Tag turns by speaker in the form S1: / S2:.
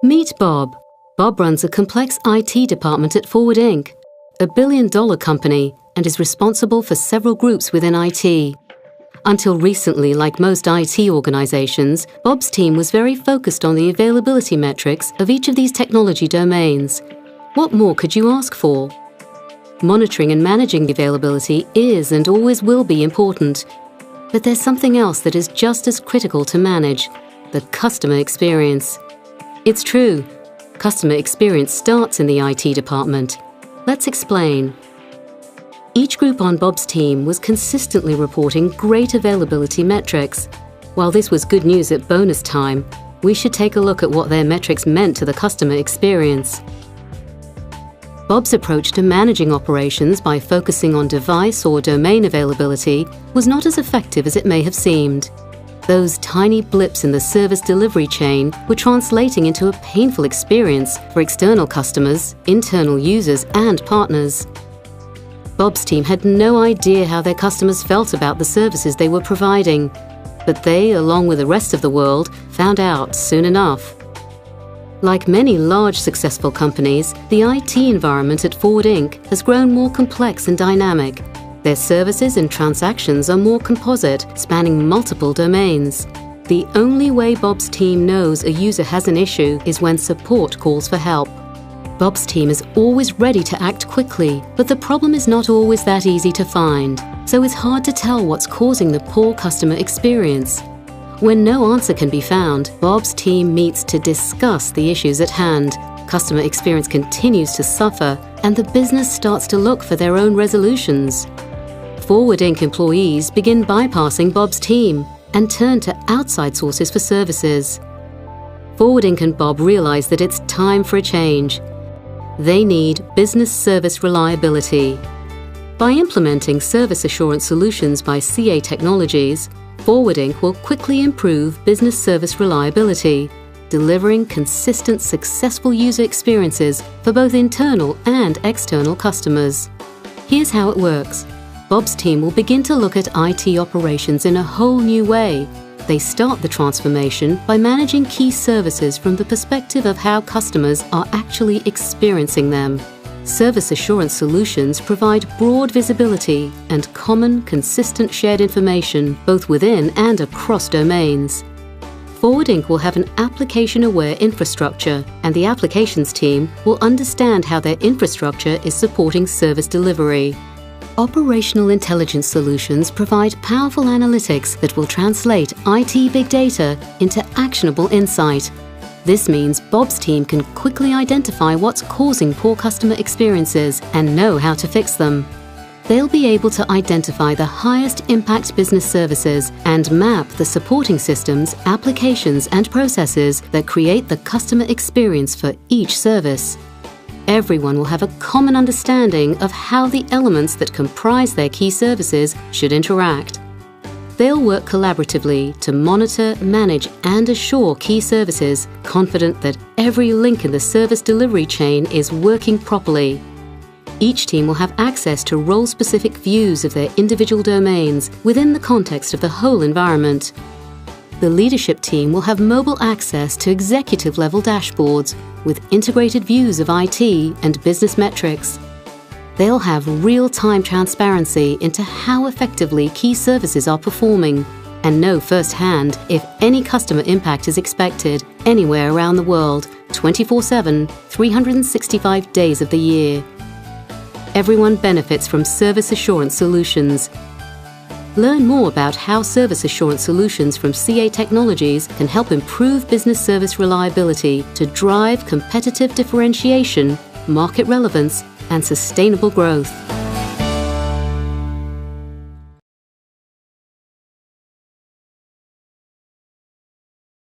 S1: Meet Bob. Bob runs a complex IT department at Forward Inc., a billion-dollar company, and is responsible for several groups within IT. Until recently, like most IT organizations, Bob's team was very focused on the availability metrics of each of these technology domains. What more could you ask for? Monitoring and managing availability is and always will be important. But there's something else that is just as critical to manage: the customer experience. It's true. Customer experience starts in the IT department. Let's explain. Each group on Bob's team was consistently reporting great availability metrics. While this was good news at bonus time, we should take a look at what their metrics meant to the customer experience. Bob's approach to managing operations by focusing on device or domain availability was not as effective as it may have seemed. Those tiny blips in the service delivery chain were translating into a painful experience for external customers, internal users, and partners. Bob's team had no idea how their customers felt about the services they were providing, but they, along with the rest of the world, found out soon enough. Like many large successful companies, the IT environment at Forward Inc. has grown more complex and dynamic. Their services and transactions are more composite, spanning multiple domains. The only way Bob's team knows a user has an issue is when support calls for help. Bob's team is always ready to act quickly, but the problem is not always that easy to find, so it's hard to tell what's causing the poor customer experience. When no answer can be found, Bob's team meets to discuss the issues at hand. Customer experience continues to suffer, and the business starts to look for their own resolutions. Forward Inc. employees begin bypassing Bob's team and turn to outside sources for services. Forward Inc. and Bob realize that it's time for a change. They need business service reliability. By implementing service assurance solutions by CA Technologies, Forward Inc. will quickly improve business service reliability, delivering consistent, successful user experiences for both internal and external customers. Here's how it works. Bob's team will begin to look at IT operations in a whole new way. They start the transformation by managing key services from the perspective of how customers are actually experiencing them. Service assurance solutions provide broad visibility and common, consistent shared information both within and across domains. Forward Inc. will have an application-aware infrastructure, and the applications team will understand how their infrastructure is supporting service delivery. Operational intelligence solutions provide powerful analytics that will translate IT big data into actionable insight. This means Bob's team can quickly identify what's causing poor customer experiences and know how to fix them. They'll be able to identify the highest impact business services and map the supporting systems, applications, and processes that create the customer experience for each service. Everyone will have a common understanding of how the elements that comprise their key services should interact. They'll work collaboratively to monitor, manage, and assure key services, confident that every link in the service delivery chain is working properly. Each team will have access to role-specific views of their individual domains within the context of the whole environment. The leadership team will have mobile access to executive-level dashboards with integrated views of IT and business metrics. They'll have real-time transparency into how effectively key services are performing and know firsthand if any customer impact is expected anywhere around the world, 24/7, 365 days of the year. Everyone benefits from service assurance solutions. Learn more about how service assurance solutions from CA Technologies can help improve business service reliability to drive competitive differentiation, market relevance, and sustainable growth.